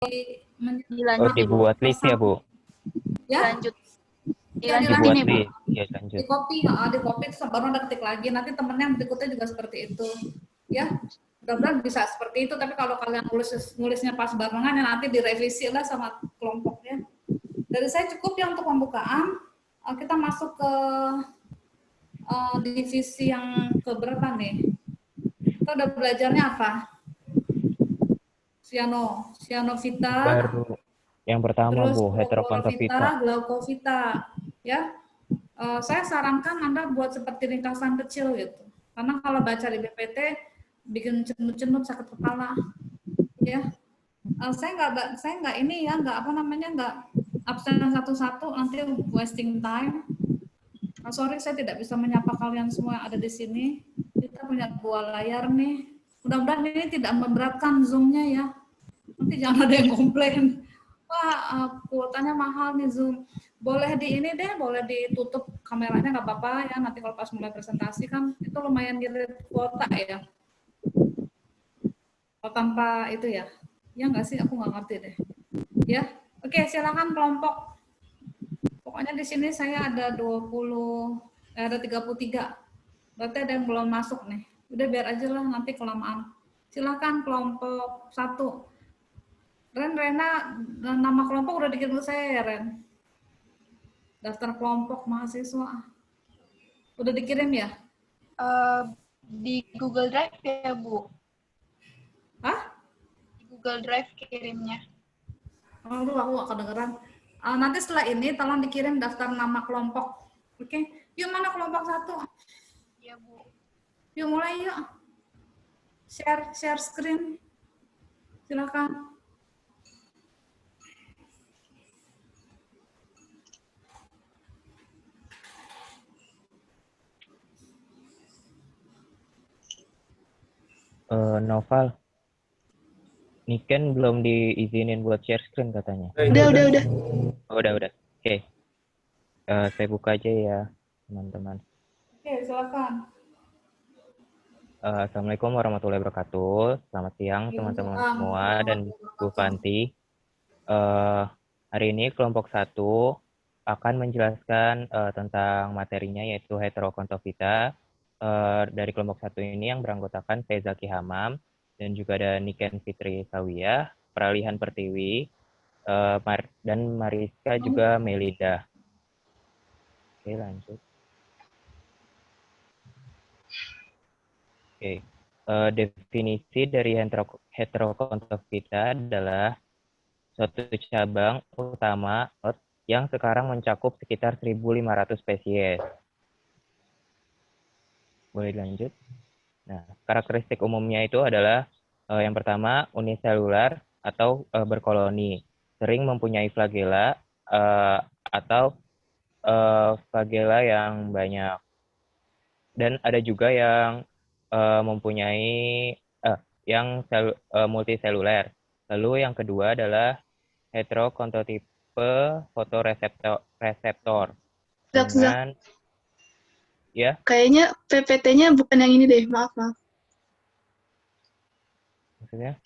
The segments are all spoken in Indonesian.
Oh, Dilanjut, Ibu. dibuat list ya, Bu? Ya, Dilanjut. ya Dibuat dilanjut, Dilanjutin, Ibu. list. Ya, lanjut. di copy terus baru ada ketik lagi. Nanti temennya yang berikutnya juga seperti itu. Ya, mudah-mudahan bisa seperti itu. Tapi kalau kalian nulisnya pas barengan, ya nanti direvisi lah sama kelompoknya. Dari saya cukup ya untuk pembukaan. Kita masuk ke divisi yang keberapa nih? Kita udah belajarnya apa? Cyanovita, Baru yang pertama, terus Bu, chlorofita, heterokontovita. glaucovita, ya. Saya sarankan Anda buat seperti ringkasan kecil gitu. Karena kalau baca di BPT bikin cenut-cenut sakit kepala, ya. Saya nggak ini ya, nggak apa namanya, nggak absen satu-satu nanti wasting time. Sorry, saya tidak bisa menyapa kalian semua yang ada di sini. Kita punya 2 layar nih. Mudah-mudahan ini tidak memberatkan Zoom-nya ya. Nanti jangan ada yang komplain. Wah, kuotanya mahal nih Zoom. Boleh di ini deh, boleh ditutup kameranya nggak apa-apa ya. Nanti kalau pas mulai presentasi kan itu lumayan ngirit kuota ya. Kalau tanpa itu ya. Ya nggak sih, aku nggak ngerti deh. Ya, oke, silakan kelompok. Pokoknya di sini saya ada 33. Berarti ada yang belum masuk nih. Udah biar aja lah, nanti kelamaan. Silahkan kelompok 1. Rena, nama kelompok udah dikirim ke saya ya, Ren? Daftar kelompok mahasiswa. Udah dikirim ya? Di Google Drive ya, Bu? Hah? Di Google Drive kirimnya. Aduh, aku gak kedengeran. Nanti setelah ini tolong dikirim daftar nama kelompok. Oke? Yuk, mana kelompok 1? Iya, Bu. Yuk, mulai yuk. Share screen. Silakan. Noval, Niken belum diizinin buat share screen katanya. Udah. Oh, udah. Oke. Saya buka aja ya, teman-teman. Oke, silakan. Assalamualaikum warahmatullahi wabarakatuh. Selamat siang teman-teman semua dan Bu Fanti. Hari ini kelompok 1 akan menjelaskan tentang materinya yaitu heterokontovita. Dari kelompok 1 ini yang beranggotakan Fezaki Hamam dan juga ada Niken Fitri Sawiyah, Peralihan Pertiwi, dan Mariska juga Melida. Oke, lanjut. Oke. Definisi dari heterokontovita adalah suatu cabang utama yang sekarang mencakup sekitar 1.500 spesies. Boleh lanjut. Nah, karakteristik umumnya itu adalah yang pertama uniselular atau berkoloni, sering mempunyai flagela atau flagela yang banyak. Dan ada juga yang mempunyai yang multiseluler. Lalu yang kedua adalah heterokontotipe fotoreseptor dengan ya. Kayaknya PPT-nya bukan yang ini deh, maaf. Maksudnya?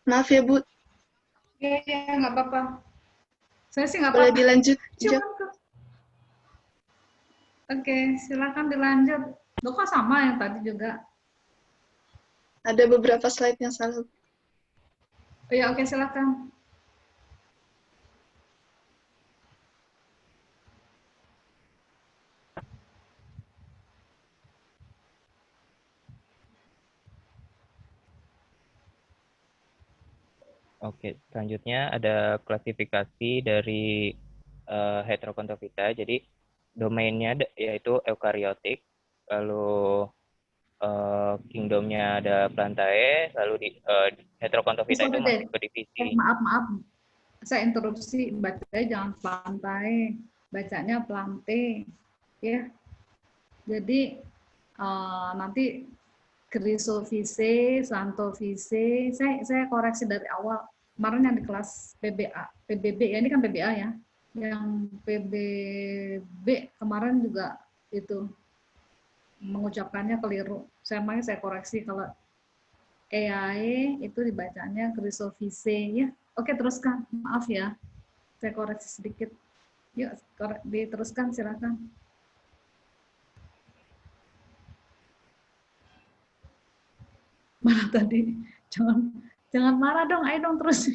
Maaf ya, Bu. Ya, nggak apa-apa. Saya sih nggak Boleh apa-apa. dilanjut. Oke, silakan dilanjut. Loh, kok sama yang tadi juga? Ada beberapa slide yang salah. Ya, oke, silakan. Oke, selanjutnya ada klasifikasi dari heterokontofita. Jadi domainnya yaitu eukariotik, lalu kingdomnya ada Plantae, lalu di heterokontofita itu Sorry deh. masuk ke divisi. Maaf. Saya interupsi. Bacanya jangan Plantae. Bacanya Plante. Ya. Jadi nanti Chrysophyce, Xanthophyce, saya koreksi dari awal. Kemarin yang di kelas PBB ya, ini kan PBA ya. Yang PBB kemarin juga itu mengucapkannya keliru. Makanya saya koreksi kalau EAE itu dibacanya Chrysophyce ya. Oke, teruskan. Maaf ya. Saya koreksi sedikit. Yuk, diteruskan silakan. Mana tadi? Jangan marah dong, ayo dong terus.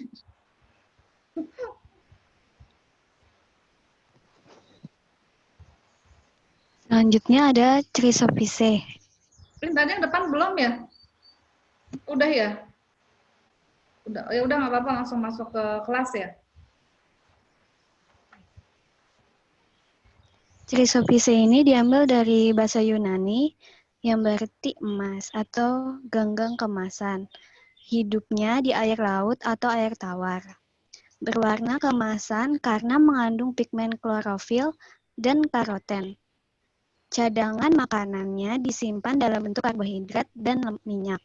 Selanjutnya ada Chrysophyce. Tadi yang depan belum ya? Udah ya? Udah nggak apa-apa, langsung masuk ke kelas ya. Chrysophyce ini diambil dari bahasa Yunani yang berarti emas atau ganggang kemasan. Hidupnya di air laut atau air tawar. Berwarna keemasan karena mengandung pigmen klorofil dan karoten. Cadangan makanannya disimpan dalam bentuk karbohidrat dan minyak.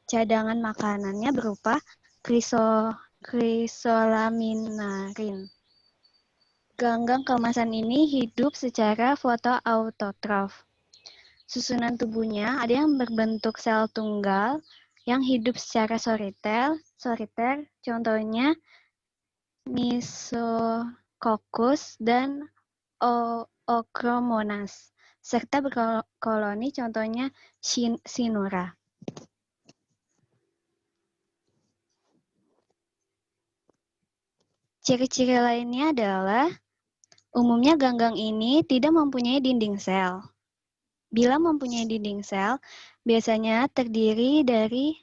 Cadangan makanannya berupa krisolaminarin. Ganggang kemasan ini hidup secara fotoautotrof. Susunan tubuhnya ada yang berbentuk sel tunggal yang hidup secara soliter, contohnya Mesococcus dan Ochromonas, serta berkoloni contohnya Sinura. Ciri-ciri lainnya adalah umumnya ganggang ini tidak mempunyai dinding sel. Bila mempunyai dinding sel, biasanya terdiri dari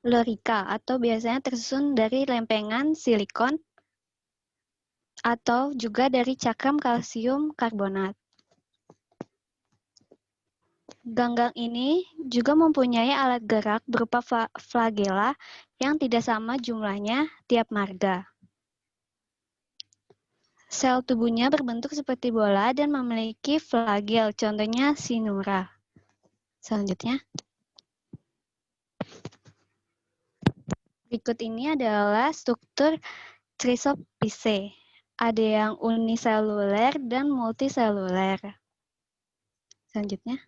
lerika atau biasanya tersusun dari lempengan silikon atau juga dari cakram kalsium karbonat. Ganggang ini juga mempunyai alat gerak berupa flagela yang tidak sama jumlahnya tiap marga. Sel tubuhnya berbentuk seperti bola dan memiliki flagel, contohnya Sinura. Selanjutnya. Berikut ini adalah struktur Chrysophyce. Ada yang uniseluler dan multiseluler. Selanjutnya.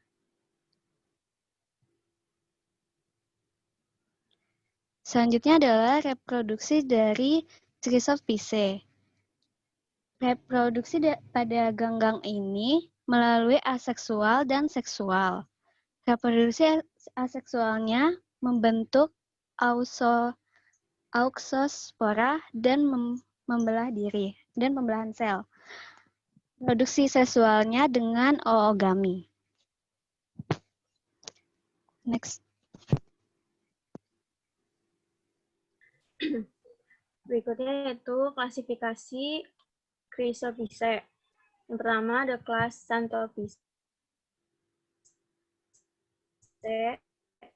Selanjutnya adalah reproduksi dari Chrysophyce. Reproduksi pada ganggang ini melalui aseksual dan seksual. Reproduksi aseksualnya membentuk auxospora dan membelah diri dan pembelahan sel. Produksi seksualnya dengan oogami. Next. Berikutnya yaitu klasifikasi Chrysophyce. Yang pertama ada kelas Xanthophyce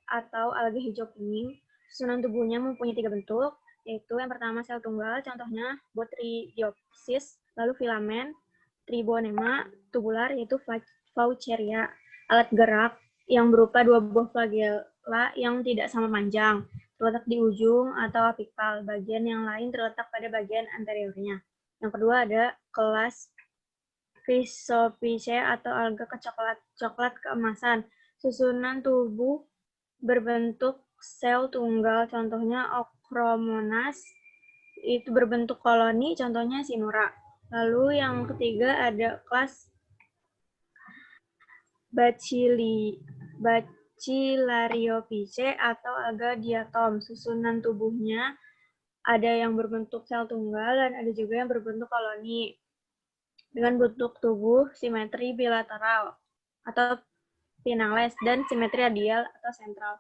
atau alga hijau kuning. Susunan tubuhnya mempunyai 3 bentuk, yaitu yang pertama sel tunggal, contohnya Botrydopsis, lalu filamen, Tribonema, tubular, yaitu Vaucheria, alat gerak yang berupa 2 buah flagella yang tidak sama panjang, terletak di ujung atau apikal, bagian yang lain terletak pada bagian anteriornya. Yang kedua ada kelas Chrysophyce atau alga coklat keemasan. Susunan tubuh berbentuk sel tunggal, contohnya Ochromonas, itu berbentuk koloni, contohnya Sinura. Lalu yang ketiga ada kelas Filariophyce atau alga diatom. Susunan tubuhnya ada yang berbentuk sel tunggal dan ada juga yang berbentuk koloni. Dengan bentuk tubuh simetri bilateral atau pinales dan simetri radial atau sentral.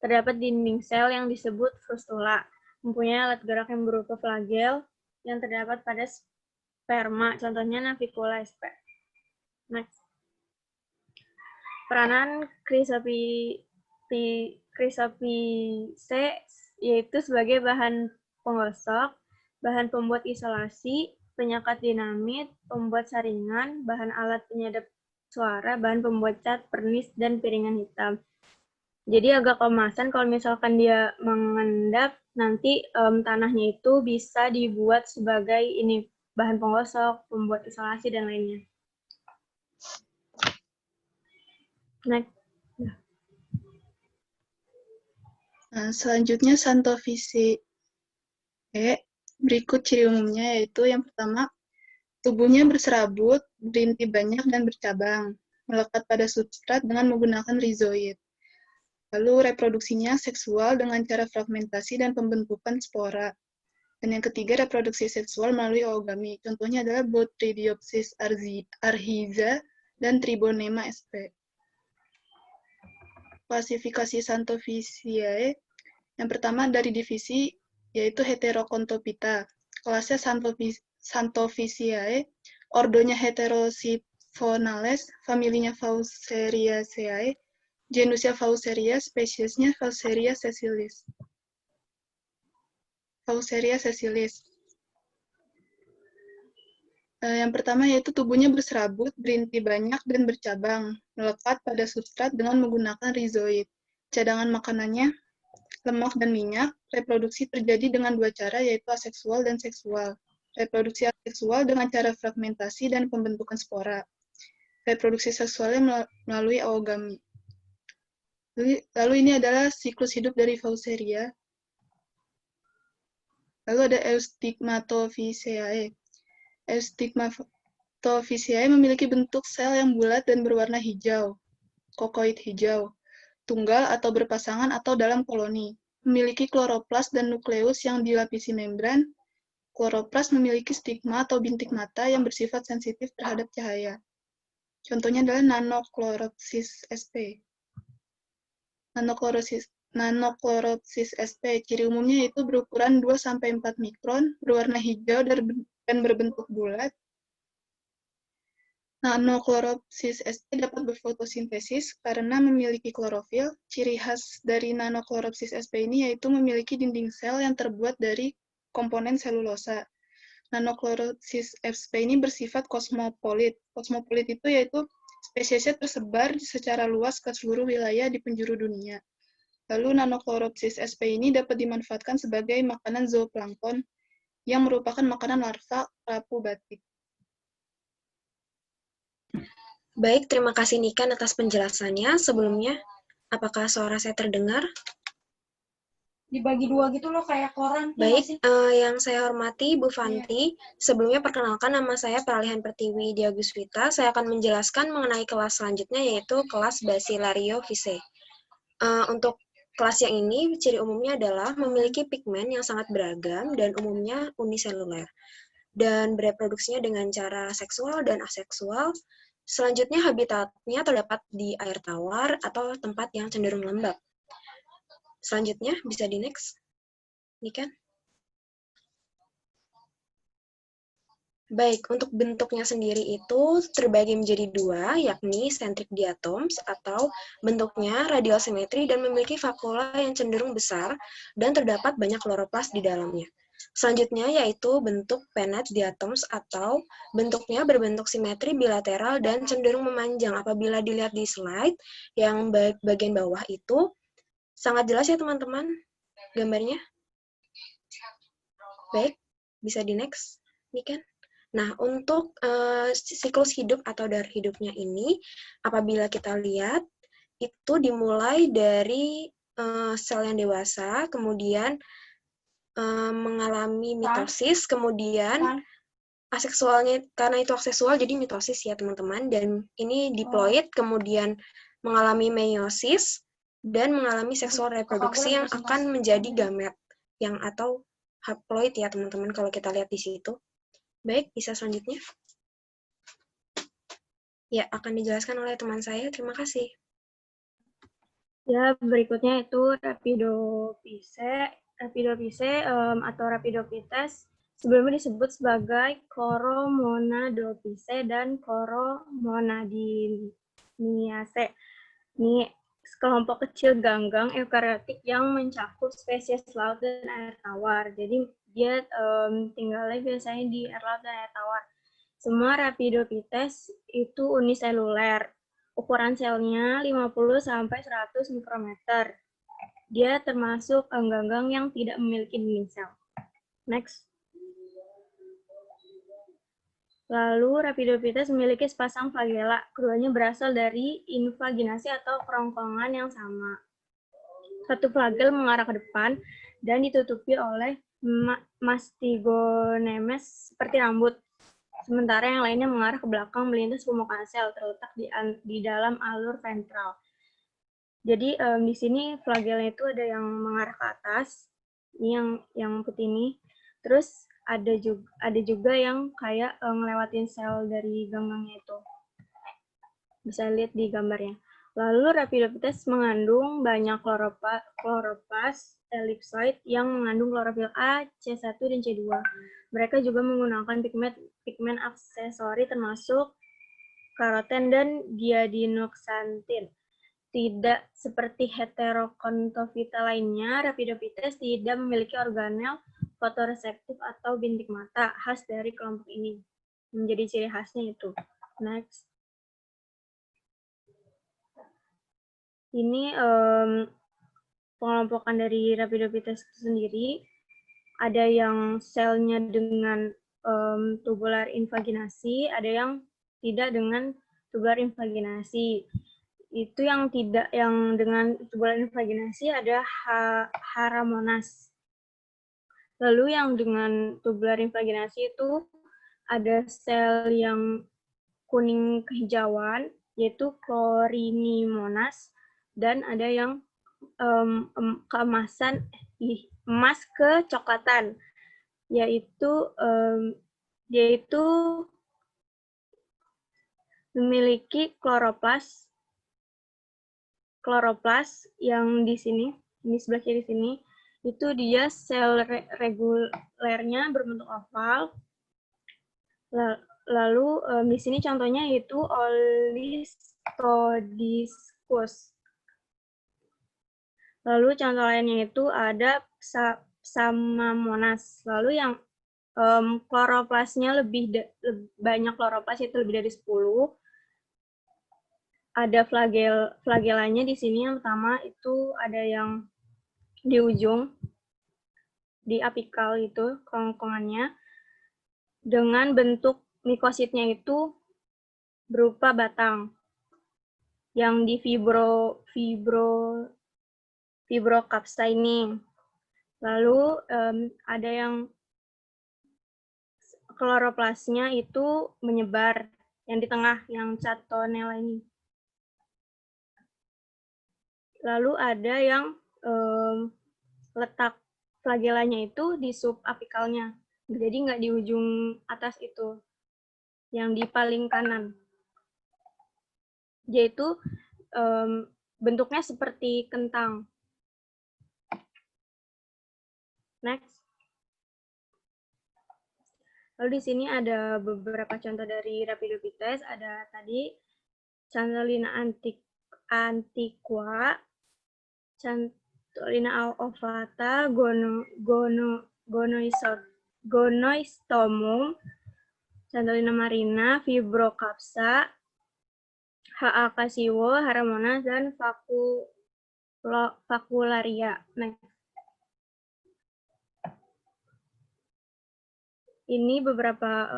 Terdapat dinding sel yang disebut frustula. Mempunyai alat gerak yang berupa flagel yang terdapat pada sperma, contohnya Navicula sp. Next. Peranan Chrysopiaceae yaitu sebagai bahan penggosok, bahan pembuat isolasi, penyekat dinamit, pembuat saringan, bahan alat penyedap suara, bahan pembuat cat, pernis, dan piringan hitam. Jadi agak kemasan kalau misalkan dia mengendap, nanti tanahnya itu bisa dibuat sebagai ini bahan penggosok, pembuat isolasi, dan lainnya. Next. Nah, selanjutnya Xanthophyceae. Berikut ciri umumnya yaitu yang pertama, tubuhnya berserabut, berinti banyak dan bercabang, melekat pada substrat dengan menggunakan rizoid. Lalu reproduksinya seksual dengan cara fragmentasi dan pembentukan spora. Dan yang ketiga, reproduksi seksual melalui oogami. Contohnya adalah Botrydopsis arhiza dan Tribonema sp. Klasifikasi Xanthophyceae. Yang pertama dari divisi yaitu Heterocontophyta. Kelasnya Xanthophyceae, ordonya Heterosiphonales, familinya Fauceriaceae, genusnya Fauceria, spesiesnya Fauceria sessilis. Yang pertama yaitu tubuhnya berserabut, berinti banyak, dan bercabang, melekat pada substrat dengan menggunakan rizoid. Cadangan makanannya lemak dan minyak. Reproduksi terjadi dengan dua cara, yaitu aseksual dan seksual. Reproduksi aseksual dengan cara fragmentasi dan pembentukan spora. Reproduksi seksualnya melalui oogami. Lalu ini adalah siklus hidup dari Fauceria. Lalu ada Eustigmatophyceae. Eustigmatophyceae memiliki bentuk sel yang bulat dan berwarna hijau, kokoid hijau, tunggal atau berpasangan atau dalam koloni. Memiliki kloroplas dan nukleus yang dilapisi membran. Kloroplas memiliki stigma atau bintik mata yang bersifat sensitif terhadap cahaya. Contohnya adalah Nanochloropsis sp. Nanochloropsis sp, ciri umumnya itu berukuran 2-4 mikron, berwarna hijau dan berbentuk bulat. Nanochloropsis sp dapat berfotosintesis karena memiliki klorofil. Ciri khas dari Nanochloropsis sp ini yaitu memiliki dinding sel yang terbuat dari komponen selulosa. Nanochloropsis sp ini bersifat kosmopolit. Kosmopolit itu yaitu spesiesnya tersebar secara luas ke seluruh wilayah di penjuru dunia. Lalu Nanochloropsis sp ini dapat dimanfaatkan sebagai makanan zooplankton yang merupakan makanan larva kerapu batik. Baik, terima kasih Niken atas penjelasannya. Sebelumnya, apakah suara saya terdengar? Dibagi dua gitu loh, kayak koran. Baik, yang saya hormati Bu Fanti, sebelumnya perkenalkan nama saya Peralihan Pertiwi Diaguswita. Saya akan menjelaskan mengenai kelas selanjutnya, yaitu kelas Bacillariophyceae. Untuk kelas yang ini, ciri umumnya adalah memiliki pigmen yang sangat beragam dan umumnya uniseluler, dan bereproduksinya dengan cara seksual dan aseksual. Selanjutnya, habitatnya terdapat di air tawar atau tempat yang cenderung lembab. Selanjutnya, bisa di next. Niken. Baik, untuk bentuknya sendiri itu terbagi menjadi dua, yakni centric diatoms atau bentuknya radial simetri dan memiliki vakula yang cenderung besar dan terdapat banyak kloroplas di dalamnya. Selanjutnya yaitu bentuk pennate diatoms atau bentuknya berbentuk simetri bilateral dan cenderung memanjang. Apabila dilihat di slide yang bagian bawah itu sangat jelas ya teman-teman gambarnya. Baik, bisa di next, Niken. Nah, untuk siklus hidup atau dar hidupnya ini, apabila kita lihat, itu dimulai dari sel yang dewasa, kemudian mengalami mitosis, kemudian aseksualnya, karena itu aseksual, jadi mitosis ya teman-teman, dan ini diploid, kemudian mengalami meiosis, dan mengalami seksual reproduksi yang akan menjadi gamet yang atau haploid ya teman-teman kalau kita lihat di situ. Baik, bisa selanjutnya. Ya, akan dijelaskan oleh teman saya. Terima kasih. Ya, berikutnya itu Rapidophyce. Rapidophyce atau Rhapidophytes sebelumnya disebut sebagai Choromonadophyce dan Choromonadiniaceae. Ini kelompok kecil ganggang eukariotik yang mencakup spesies laut dan air tawar. Jadi dia tinggalnya biasanya di air laut dan air tawar. Semua Rhapidophytes itu uniseluler. Ukuran selnya 50-100 mikrometer. Dia termasuk ganggang yang tidak memiliki dinding sel. Next. Lalu Rhapidophytes memiliki sepasang flagela. Keduanya berasal dari invaginasi atau kerongkongan yang sama. Satu flagel mengarah ke depan dan ditutupi oleh mastigonemes seperti rambut. Sementara yang lainnya mengarah ke belakang melintas permukaan sel terletak di dalam alur ventral. Jadi di sini flagelnya itu ada yang mengarah ke atas, ini yang putih ini. Terus ada juga yang kayak ngelewatin sel dari ganggangnya itu. Bisa lihat di gambarnya. Lalu Rhapidophytes mengandung banyak chloroplast ellipsoid yang mengandung klorofil A, C1, dan C2. Mereka juga menggunakan pigmen aksesori termasuk karoten dan diadinoxantin. Tidak seperti Heterocontophita lainnya, Rhapidophytes tidak memiliki organel fotoreseptif atau bintik mata khas dari kelompok ini. Menjadi ciri khasnya itu. Next. Ini pengelompokan dari Rhapidophytes itu sendiri. Ada yang selnya dengan tubular invaginasi, ada yang tidak dengan tubular invaginasi. Itu yang dengan tubular invaginasi ada Haramonas. Lalu yang dengan tubular invaginasi itu ada sel yang kuning kehijauan, yaitu Chlorinimonas, dan ada yang keemasan emas kecoklatan, yaitu memiliki kloroplast yang di sini sebelah kiri sini, itu dia sel regulernya berbentuk oval. Lalu di sini contohnya yaitu Olistodiscus. Lalu contoh lainnya itu ada Psamamonas. Lalu yang kloroplasnya banyak kloroplas, itu lebih dari 10. Ada flagelanya di sini. Yang pertama itu ada yang di ujung, di apikal itu kerongkongannya, dengan bentuk mikositnya itu berupa batang. Yang di fibrokapsa ini. Lalu ada yang kloroplasnya itu menyebar, yang di tengah, yang catonella ini. Lalu ada yang letak flagelanya itu di subapikalnya, jadi nggak di ujung atas itu, yang di paling kanan. Yaitu bentuknya seperti kentang. Next. Lalu di sini ada beberapa contoh dari Rhapidophytes. Ada tadi Cantolina antiqua, Cantolina ovata, Gonoistomum, Cantolina marina, Fibrocapsa, H. acasiwo, Haramonas, dan Facularia. Next. Ini beberapa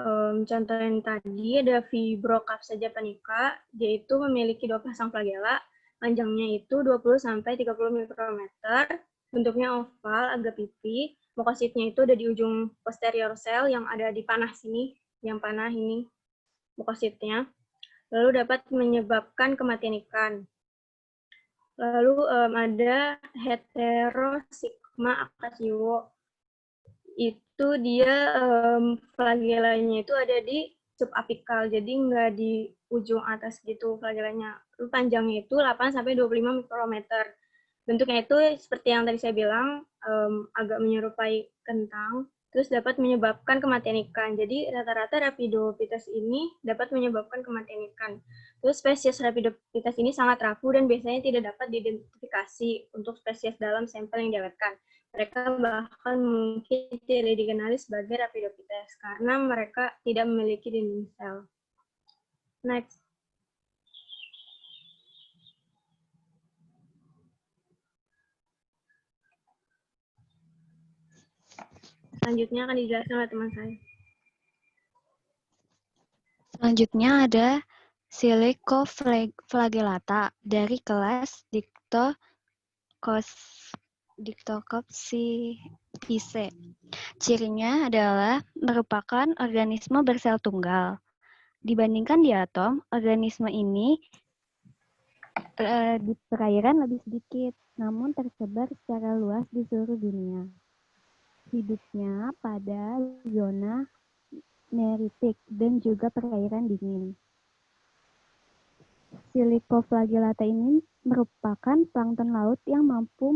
contoh yang tadi. Ada Fibrocapsa japonica, yaitu memiliki 2 pasang flagela, panjangnya itu 20-30 mikrometer, bentuknya oval, agak pipi, mukositnya itu ada di ujung posterior sel yang ada di panah sini, yang panah ini mukositnya, lalu dapat menyebabkan kematian ikan. Lalu ada Heterosigma acatio. Itu dia flagellanya itu ada di subapikal, jadi nggak di ujung atas gitu flagellanya. Panjangnya itu 8 sampai 25 mikrometer. Bentuknya itu seperti yang tadi saya bilang, agak menyerupai kentang, terus dapat menyebabkan kematian ikan. Jadi rata-rata Rapidopites ini dapat menyebabkan kematian ikan. Terus spesies Rapidopites ini sangat rapuh dan biasanya tidak dapat diidentifikasi untuk spesies dalam sampel yang diawetkan. Mereka bahkan mungkin tidak dikenali sebagai Rapidopites karena mereka tidak memiliki dinding sel. Next. Selanjutnya akan dijelaskan oleh teman saya. Selanjutnya ada Silicoflagellata dari kelas Dictocopsidae. Cirinya adalah merupakan organisme bersel tunggal. Dibandingkan diatom, organisme ini di perairan lebih sedikit, namun tersebar secara luas di seluruh dunia. Hidupnya pada zona neritik dan juga perairan dingin. Silicoflagellata ini merupakan plankton laut yang mampu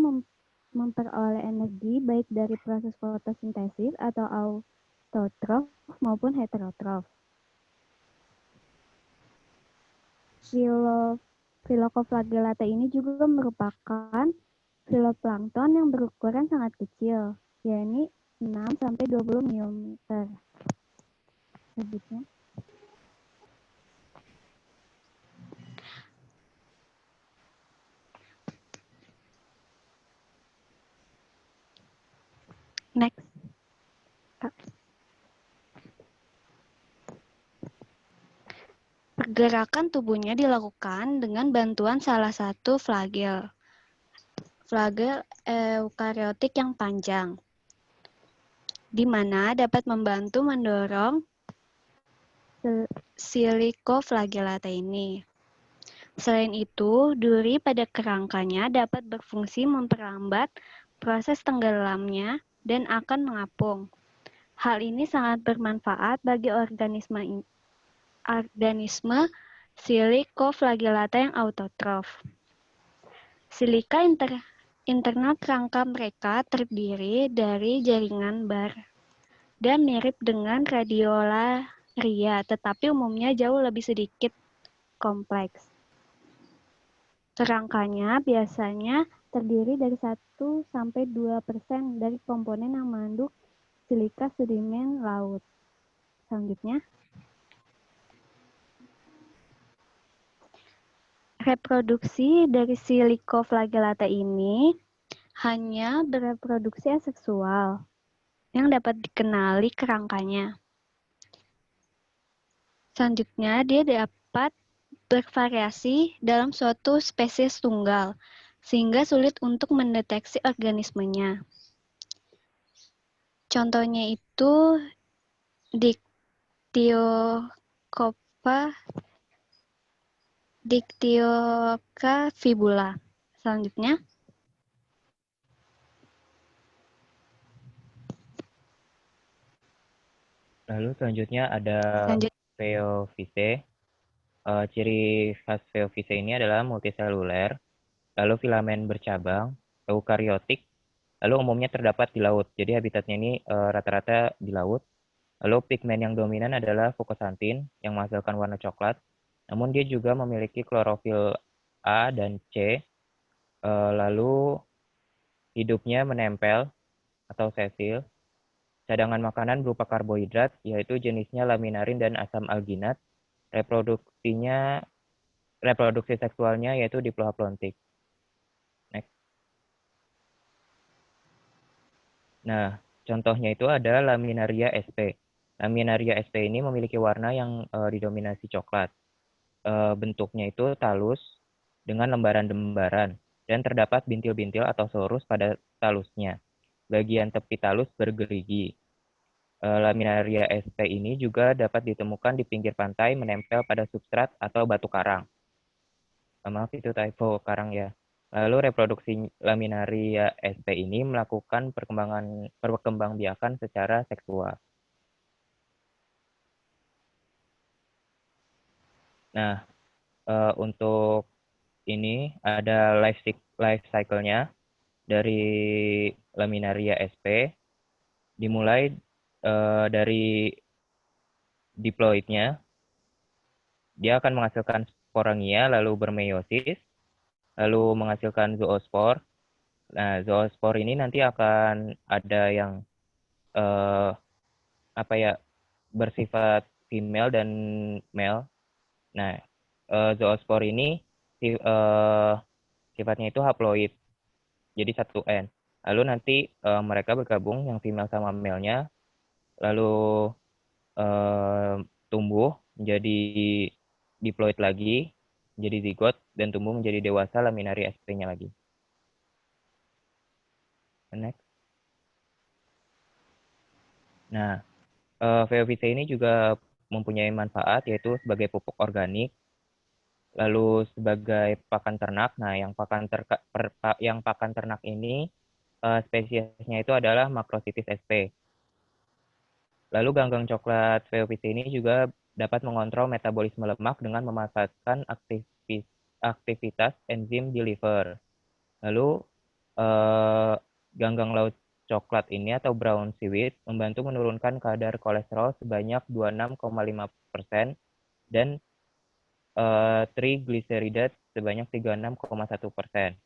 memperoleh energi baik dari proses fotosintesis atau autotrof maupun heterotrof. Silicoflagellata ini juga merupakan filoplankton yang berukuran sangat kecil, yakni 6-20 mm. Selanjutnya. Next. Pergerakan tubuhnya dilakukan dengan bantuan salah satu flagel eukariotik yang panjang, di mana dapat membantu mendorong silicoflagellata ini. Selain itu, duri pada kerangkanya dapat berfungsi memperlambat proses tenggelamnya dan akan mengapung. Hal ini sangat bermanfaat bagi organisme Silicoflagellata yang autotrof. Silika internal kerangka mereka terdiri dari jaringan bar dan mirip dengan radiolaria, tetapi umumnya jauh lebih sedikit kompleks. Kerangkanya biasanya terdiri dari 1-2% dari komponen yang mengandung silika sedimen laut. Selanjutnya. Reproduksi dari Silicoflagellata ini hanya bereproduksi aseksual yang dapat dikenali kerangkanya. Selanjutnya, dia dapat bervariasi dalam suatu spesies tunggal, sehingga sulit untuk mendeteksi organismenya. Contohnya itu Dictyoca fibula. Selanjutnya. Lalu selanjutnya ada Phaeophyce. Ciri khas Phaeophyce ini adalah multiseluler, lalu filamen bercabang, eukariotik, lalu umumnya terdapat di laut. Jadi habitatnya ini rata-rata di laut. Lalu pigmen yang dominan adalah fukosantin yang menghasilkan warna coklat. Namun dia juga memiliki klorofil A dan C. Lalu hidupnya menempel atau sesil. Cadangan makanan berupa karbohidrat, yaitu jenisnya laminarin dan asam alginat. Reproduksi seksualnya yaitu diplohaplontik. Next. Nah, contohnya itu ada Laminaria sp. Laminaria sp ini memiliki warna yang didominasi coklat. Bentuknya itu talus dengan lembaran-lembaran dan terdapat bintil-bintil atau sorus pada talusnya. Bagian tepi talus bergerigi. Laminaria sp ini juga dapat ditemukan di pinggir pantai menempel pada substrat atau batu karang. Maaf, itu typo karang ya. Lalu reproduksi laminaria SP ini melakukan perkembangbiakan secara seksual. Nah, untuk ini ada life cycle-nya dari laminaria SP, dimulai dari diploidnya, dia akan menghasilkan sporangia, lalu bermeiosis, lalu menghasilkan zoospor. Nah, zoospor ini nanti akan ada yang bersifat female dan male. Nah, zoospor ini sifatnya itu haploid, jadi 1N. Lalu nanti mereka bergabung yang female sama male-nya, lalu tumbuh menjadi diploid lagi, menjadi zigot, dan tumbuh menjadi dewasa laminari SP-nya lagi. Next. Nah, VOVC ini juga mempunyai manfaat, yaitu sebagai pupuk organik, lalu sebagai pakan ternak. Nah, yang pakan ternak ini spesiesnya itu adalah Macrocystis sp. Lalu ganggang coklat VOVC ini juga dapat mengontrol metabolisme lemak dengan memanfaatkan aktivitas enzim di liver. Lalu ganggang laut coklat ini atau brown seaweed membantu menurunkan kadar kolesterol sebanyak 26,5% dan triglycerides sebanyak 36,1%.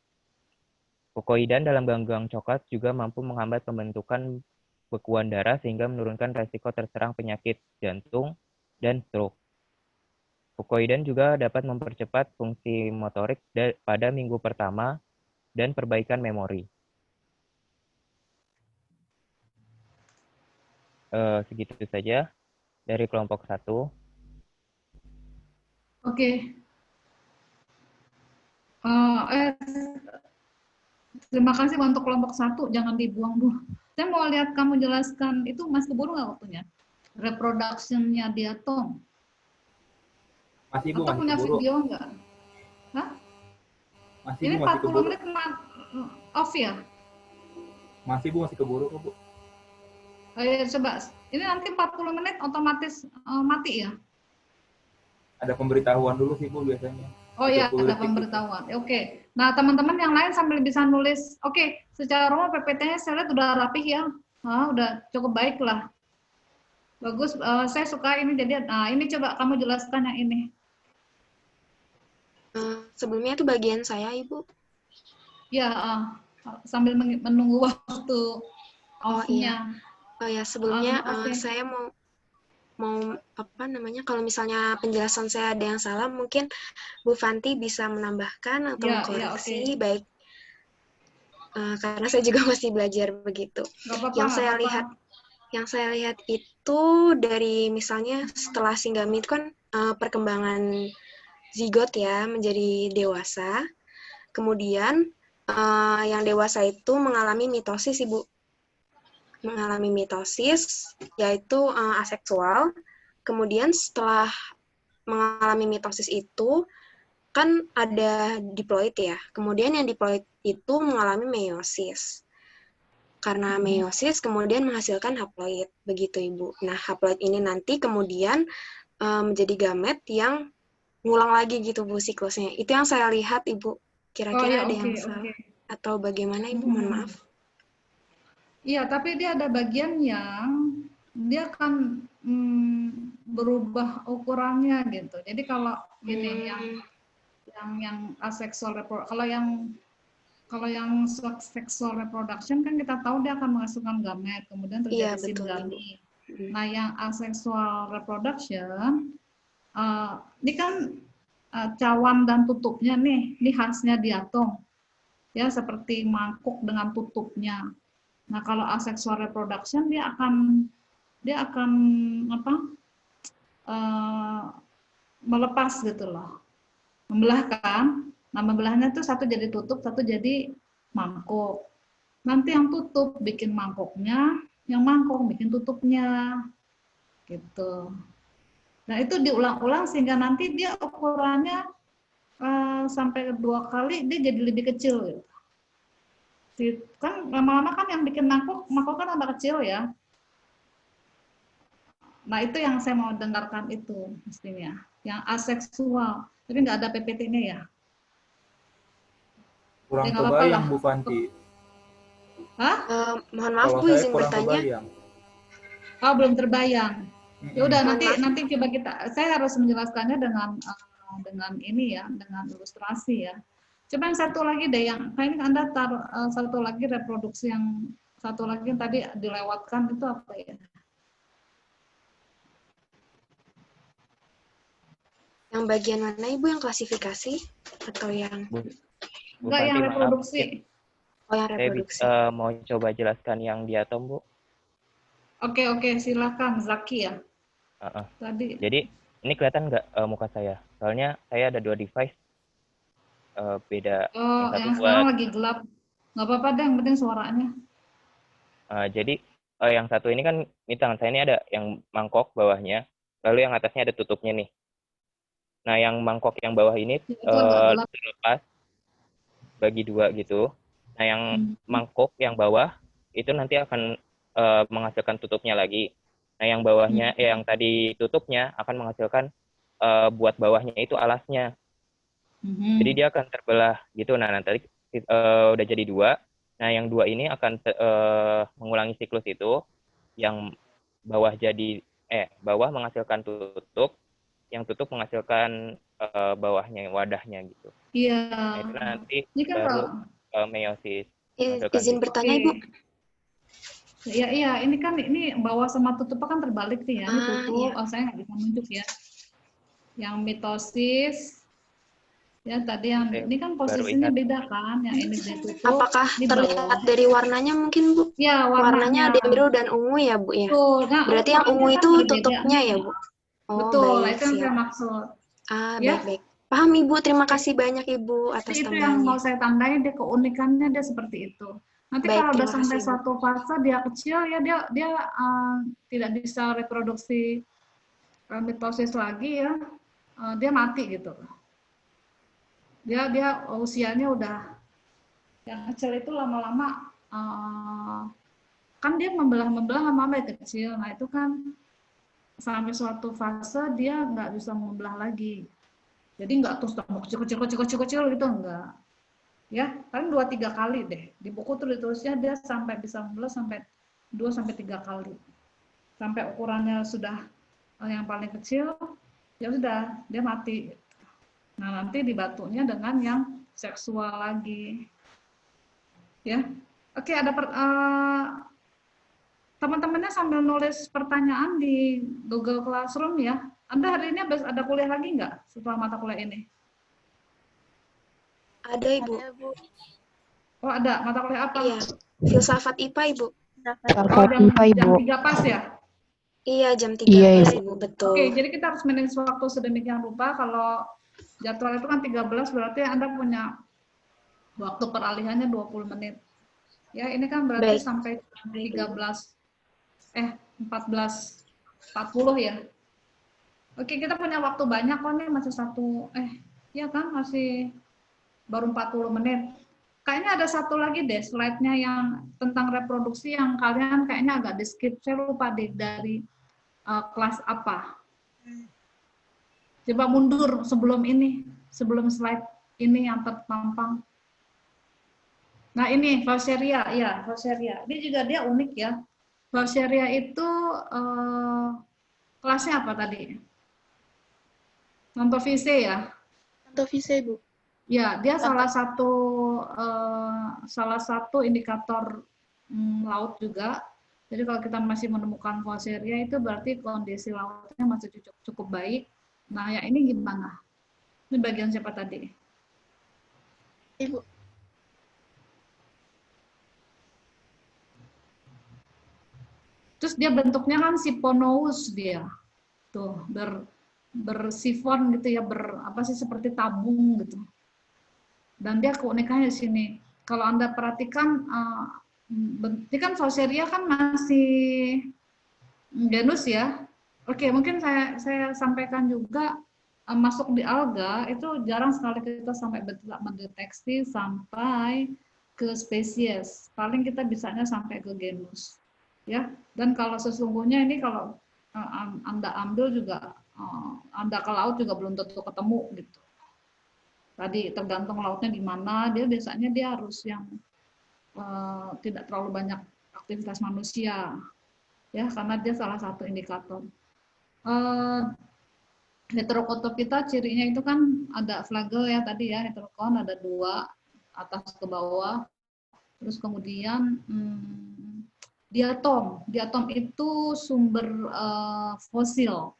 Fukoidan dalam ganggang coklat juga mampu menghambat pembentukan bekuan darah sehingga menurunkan resiko terserang penyakit jantung dan stroke. Fukoidan juga dapat mempercepat fungsi motorik pada minggu pertama dan perbaikan memori. Segitu saja dari kelompok 1. Oke. Terima kasih untuk kelompok 1, jangan dibuang dulu. Saya mau lihat kamu jelaskan, itu Mas keburu nggak waktunya? Reproduction-nya diatom. Masih Bu, atau masih punya keburu. video nggak? Hah? Masih Ini Bu, masih 40 keburu. menit off ya? Masih Bu, masih keburu kok Bu. Coba, ini nanti 40 menit otomatis mati ya? Ada pemberitahuan dulu sih Bu biasanya. Oh iya, ada pemberitahuan. Oke. Nah, teman-teman yang lain sambil bisa nulis. Oke, secara umum PPT-nya saya lihat udah rapih ya. Udah cukup baik lah. Bagus, saya suka ini. Jadi, nah ini coba kamu jelaskan yang ini. Sebelumnya itu bagian saya, Ibu. Ya, sambil menunggu waktu off-nya. Oh iya, sebelumnya saya mau kalau misalnya penjelasan saya ada yang salah, mungkin Bu Fanti bisa menambahkan atau mengkoreksi, baik karena saya juga masih belajar begitu. Yang saya lihat itu dari misalnya setelah singgami itu kan perkembangan zigot ya menjadi dewasa, kemudian yang dewasa itu mengalami mitosis, Ibu. Mengalami mitosis, yaitu aseksual. Kemudian setelah mengalami mitosis itu, kan ada diploid ya. Kemudian yang diploid itu mengalami meiosis. Karena meiosis kemudian menghasilkan haploid. Begitu Ibu. Nah, haploid ini nanti kemudian menjadi gamet yang ngulang lagi gitu Bu siklusnya. Itu yang saya lihat Ibu. Kira-kira ada yang salah. Atau bagaimana Ibu? Mohon maaf. Iya, tapi dia ada bagian yang dia akan berubah ukurannya gitu. Jadi kalau ini yang asexual reproduction, kalau yang sexual reproduction kan kita tahu dia akan menghasilkan gamet, kemudian terjadi sindami. Nah, yang asexual reproduction ini kan cawan dan tutupnya nih, ini khasnya diatom. Ya, seperti mangkuk dengan tutupnya. Nah, kalau asexual reproduction dia akan melepas gitu loh, membelah kan. Nah, membelahnya itu satu jadi tutup, satu jadi mangkuk. Nanti yang tutup bikin mangkuknya, yang mangkuk bikin tutupnya, gitu. Nah, itu diulang-ulang sehingga nanti dia ukurannya sampai 2 kali dia jadi lebih kecil gitu. Kan lama-lama kan yang bikin mangkok kan tambah kecil ya. Nah itu yang saya mau dengarkan itu mestinya, yang aseksual, tapi nggak ada PPT-nya ya. Kurang Ya, nggak apa-apa kebayang lah. Bu Fanti. Hah? Mohon maaf Kalau Bu, saya izin kurang bertanya. kebayang. Oh belum terbayang. Ya udah Mohon maaf. nanti coba saya harus menjelaskannya dengan ini ya, dengan ilustrasi ya. Coba yang satu lagi deh, yang ini Anda taruh satu lagi reproduksi yang satu lagi yang tadi dilewatkan itu apa ya? Yang bagian mana Ibu, yang klasifikasi atau yang Bu Enggak, yang Fanti, maaf, reproduksi. oh yang saya reproduksi? mau coba jelaskan yang di atom, Bu. Oke, silakan Zaki ya. Tadi. Jadi ini kelihatan nggak muka saya? Soalnya saya ada 2 device, beda. Oh, Yang satu yang buat sekarang lagi gelap. Nggak apa-apa deh, yang penting suaranya. jadi yang satu ini kan, ini tangan saya ini ada yang mangkok bawahnya, lalu yang atasnya ada tutupnya nih. Nah, yang mangkok yang bawah ini Itu agak gelap. terlepas bagi 2 gitu. Nah, yang mangkok yang bawah itu nanti akan menghasilkan tutupnya lagi. Nah, yang bawahnya, yang tadi tutupnya akan menghasilkan buat bawahnya itu alasnya. Jadi dia akan terbelah gitu. Nah, tadi udah jadi 2. Nah, yang 2 ini akan mengulangi siklus itu. Yang bawah bawah menghasilkan tutup, yang tutup menghasilkan bawahnya, wadahnya gitu. Iya. Nah, itu nanti Ini kan baru meiosis. Izin bertanya Ibu. Iya, ini kan bawah sama tutup kan terbalik nih ya. Ini tutup, Iya. saya nggak bisa nunjuk ya. Yang mitosis, ya tadi yang ini kan posisinya beda kan, yang ini ditutup. Apakah terlihat dari warnanya mungkin Bu? Ya, warnanya ada biru dan ungu ya Bu ya? Betul. Nah, berarti yang ungu itu kan tutupnya ya Bu? Oh, betul, baik, itu yang siap. saya maksud. Ya? Baik. Paham Ibu, terima kasih banyak Ibu atas Itu tambahannya. yang mau saya tandai, dia keunikannya dia seperti itu. Nanti Baik, kalau udah terima sampai kasih, suatu fase dia kecil ya dia tidak bisa reproduksi mitosis lagi ya, dia mati gitu. Dia usianya udah, yang kecil itu lama-lama kan dia membelah lama-lama kecil. Nah itu kan sampai suatu fase dia nggak bisa membelah lagi. Jadi nggak terus kecil gitu, enggak. Ya, paling 2-3 kali deh. Di buku tuh ditulisnya dia sampai bisa membelah sampai 2-3 kali. Sampai ukurannya sudah yang paling kecil, ya sudah, dia mati. Nah, nanti dibatunya dengan yang seksual lagi. Ya. Oke, ada teman-temannya sambil nulis pertanyaan di Google Classroom ya. Anda hari ini ada kuliah lagi nggak setelah mata kuliah ini? Ada Ibu. Oh ada, mata kuliah apa? Iya, filsafat IPA Ibu. Jam 3 pas ya? Iya, jam 3 Iya, pas Ibu, betul. Oke, jadi kita harus manage waktu sedemikian rupa. Kalau jadwal itu kan 13, berarti Anda punya waktu peralihannya 20 menit. Ya, ini kan berarti sampai 14:40 ya. Oke, kita punya waktu banyak kok nih, masih ya kan masih baru 40 menit. Kayaknya ada satu lagi deh slide-nya yang tentang reproduksi yang kalian kayaknya agak di-skip. Saya lupa dari kelas apa. Coba mundur sebelum slide ini yang terpampang. Nah ini Vaucheria, ya Vaucheria. Ini juga dia unik ya. Vaucheria itu kelasnya apa tadi? Nontovise ya? Nontovise Bu. Ya, dia salah satu indikator laut juga. Jadi kalau kita masih menemukan Vaucheria itu berarti kondisi lautnya masih cukup baik. Nah, ya ini gimana? Ini bagian siapa tadi? Ibu. Terus dia bentuknya kan siphonous dia. Tuh, bersifon gitu ya, seperti tabung gitu. Dan dia keunikannya di sini. Kalau Anda perhatikan, ini kan Vaucheria kan masih genus ya. Oke, mungkin saya sampaikan juga masuk di alga itu jarang sekali kita sampai mendeteksi sampai ke spesies. Paling kita bisanya sampai ke genus. Ya. Dan kalau sesungguhnya ini kalau Anda ambil juga Anda ke laut juga belum tentu ketemu gitu. Tadi tergantung lautnya di mana, dia biasanya dia harus yang tidak terlalu banyak aktivitas manusia. Ya, karena dia salah satu indikator. Heterokotop kita cirinya itu kan ada flagel ya tadi ya, heterokon ada 2 atas ke bawah, terus kemudian diatom itu sumber fosil.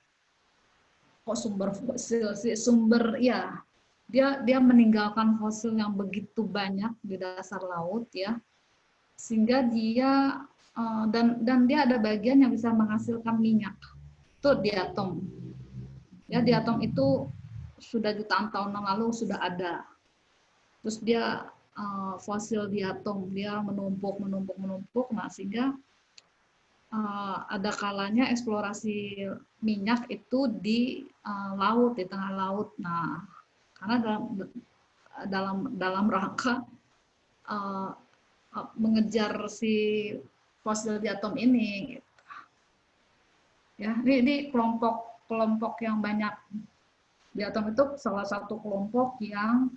Kok sumber fosil sih? Sumber ya, dia meninggalkan fosil yang begitu banyak di dasar laut ya, sehingga dia dan dia ada bagian yang bisa menghasilkan minyak, itu diatom. Ya, diatom itu sudah jutaan tahun yang lalu sudah ada. Terus dia fosil diatom, dia menumpuk, nah sehingga ada kalanya eksplorasi minyak itu di laut, di tengah laut. Nah, karena dalam rangka mengejar si fosil diatom ini, gitu. Ya, ini kelompok yang banyak. Diatom itu salah satu kelompok yang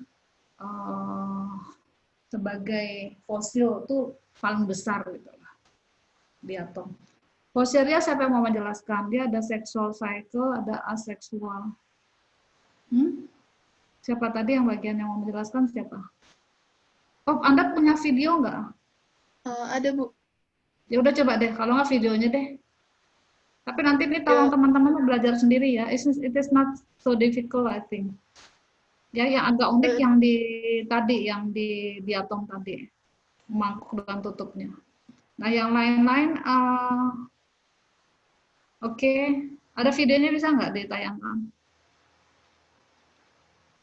sebagai fosil itu paling besar gitu lah. Diatom. Fosilnya siapa yang mau menjelaskan? Dia ada sexual cycle, ada aseksual. Siapa tadi yang bagian yang mau menjelaskan siapa? Oh, Anda punya video nggak? Ada, Bu. Ya udah coba deh, kalau nggak videonya deh. Tapi nanti ini tolong teman-teman belajar sendiri ya. It is not so difficult, I think. Ya, yang agak unik yang di diatom tadi, mangkuk dan tutupnya. Nah, yang lain-lain, oke. Ada videonya bisa nggak ditayangkan?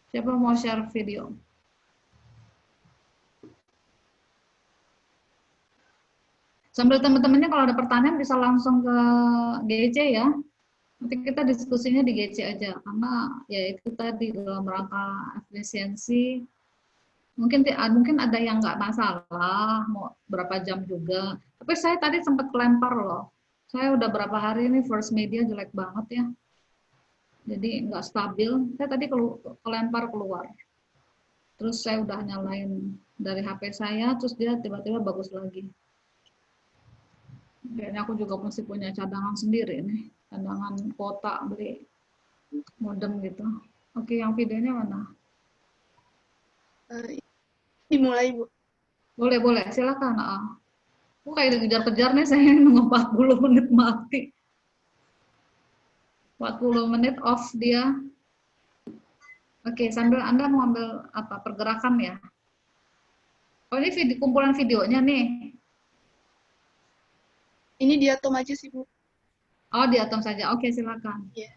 Siapa mau share video? Sambil teman-temannya kalau ada pertanyaan bisa langsung ke GC ya. Nanti kita diskusinya di GC aja, karena ya itu tadi dalam rangka efisiensi. Mungkin ada yang nggak masalah, mau berapa jam juga. Tapi saya tadi sempat kelempar loh. Saya udah berapa hari ini first media jelek banget ya. Jadi nggak stabil. Saya tadi kelempar keluar. Terus saya udah nyalain dari HP saya, terus dia tiba-tiba bagus lagi. Kayaknya aku juga mesti punya cadangan sendiri nih, cadangan kuota beli modem gitu. Oke, yang videonya mana? Dimulai, Bu. Boleh, silakan. Aku kayak dikejar-kejar nih, saya nunggu 40 menit mati. 40 menit off dia. Oke, sambil Anda mau ambil apa? Pergerakan ya? Oh, ini kumpulan videonya nih. Ini diatom aja sih, Bu. Oh, diatom saja. Oke, silakan. Iya.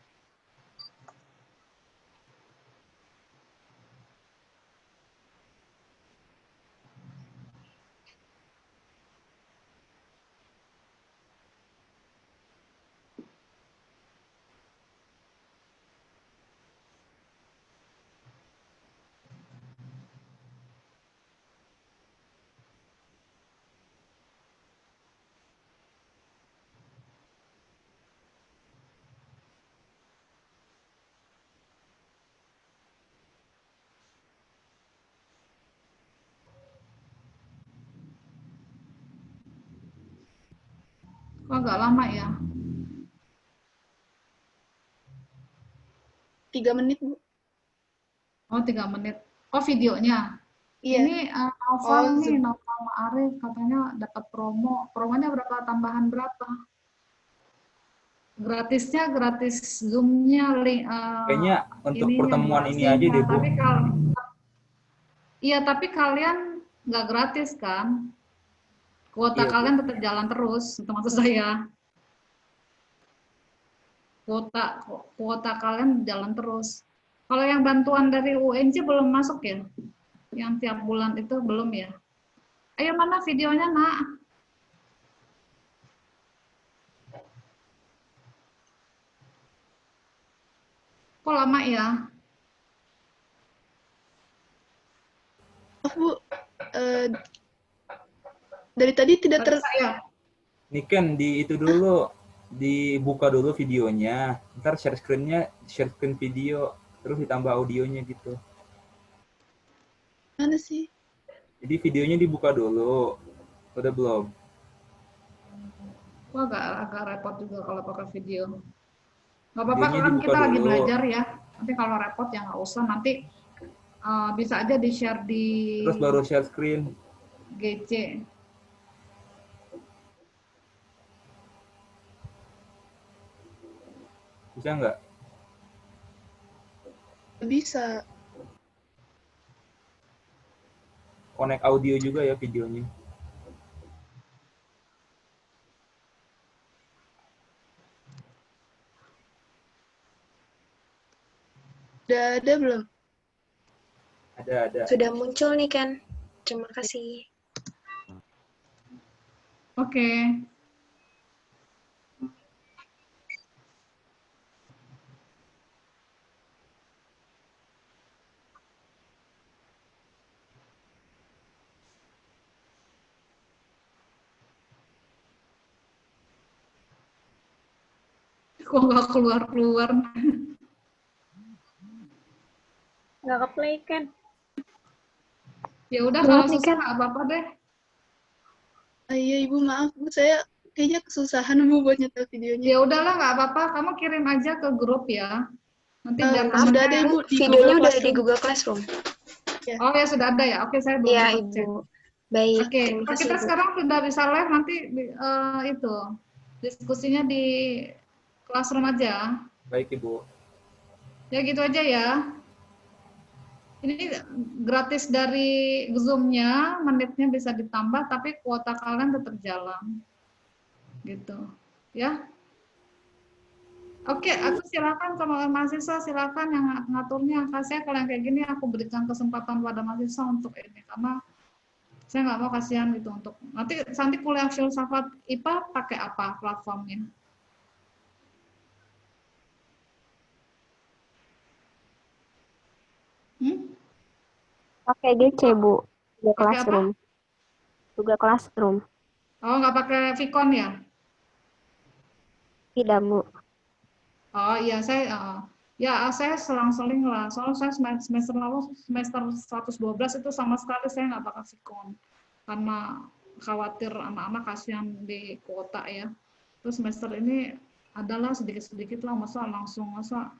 Kok agak lama ya? 3 menit, Bu. Oh, 3 menit. Oh, videonya. Iya. Ini Novel nih, Novel Ma'arif katanya dapat promo. Promonya berapa? Tambahan berapa? Gratisnya gratis Zoom-nya. Kayaknya untuk pertemuan ini aja deh, Bu. Tapi kalian nggak gratis kan? Kuota Iya, kalian tetap jalan terus, itu maksud saya. Kuota kalian jalan terus. Kalau yang bantuan dari UNJ belum masuk ya? Yang tiap bulan itu belum ya? Ayo mana videonya, Nak? Kok Kok lama ya? Maaf Bu, dari tadi tidak Tadi saya. Ini kan di itu dulu, dibuka dulu videonya, ntar share screen video, terus ditambah audionya gitu. mana sih? Jadi videonya dibuka dulu, udah belum? Wah, agak repot juga kalau pakai video. Nggak apa-apa, Videonya kan dibuka kita lagi dulu. belajar ya. Nanti kalau repot ya nggak usah. Nanti bisa aja di-share di Terus baru share screen. GC. Bisa nggak? Bisa. Connect audio juga ya videonya. Udah ada belum? Ada. Sudah muncul nih, Ken. Terima kasih. Oke. Kok nggak keluar-keluar? Nggak ke-play, Ken. Ya udah, Maaf kalau nih, susah Ken. nggak apa-apa deh. Iya Ibu, maaf Bu, saya kayaknya kesusahan Bu buat nyetel videonya. Ya udahlah, nggak apa-apa. Kamu kirim aja ke grup ya. Nanti biar Maaf, Sudah ada temennya. Ibu di videonya Google udah ada di Classroom. Google Classroom. Oh ya, sudah ada ya. Oke, saya belum Iya, sempat cek. Ibu. Baik, Oke, terima kasih, kita Ibu. sekarang sudah bisa live, nanti itu diskusinya di classroom aja. Baik Ibu. Ya gitu aja ya. Ini gratis dari Zoom-nya, menitnya bisa ditambah, tapi kuota kalian tetap jalan. Gitu. Ya. Oke, aku silakan sama mahasiswa, silakan yang ngaturnya. Saya kalau yang kayak gini, aku berikan kesempatan pada mahasiswa untuk ini, karena saya nggak mau kasihan gitu untuk nanti kuliah filsafat IPA pakai apa platformnya? Pakai GC, Bu. Google Pakai apa? Classroom. Google Classroom. Oh, nggak pakai Vicon ya? Tidak, Bu. Oh iya, saya selang-seling lah. Soalnya saya semester lalu, semester 112 itu sama sekali saya nggak pakai Vicon. Karena khawatir anak-anak kasihan di kuota ya. Terus semester ini adalah sedikit-sedikit lah, masa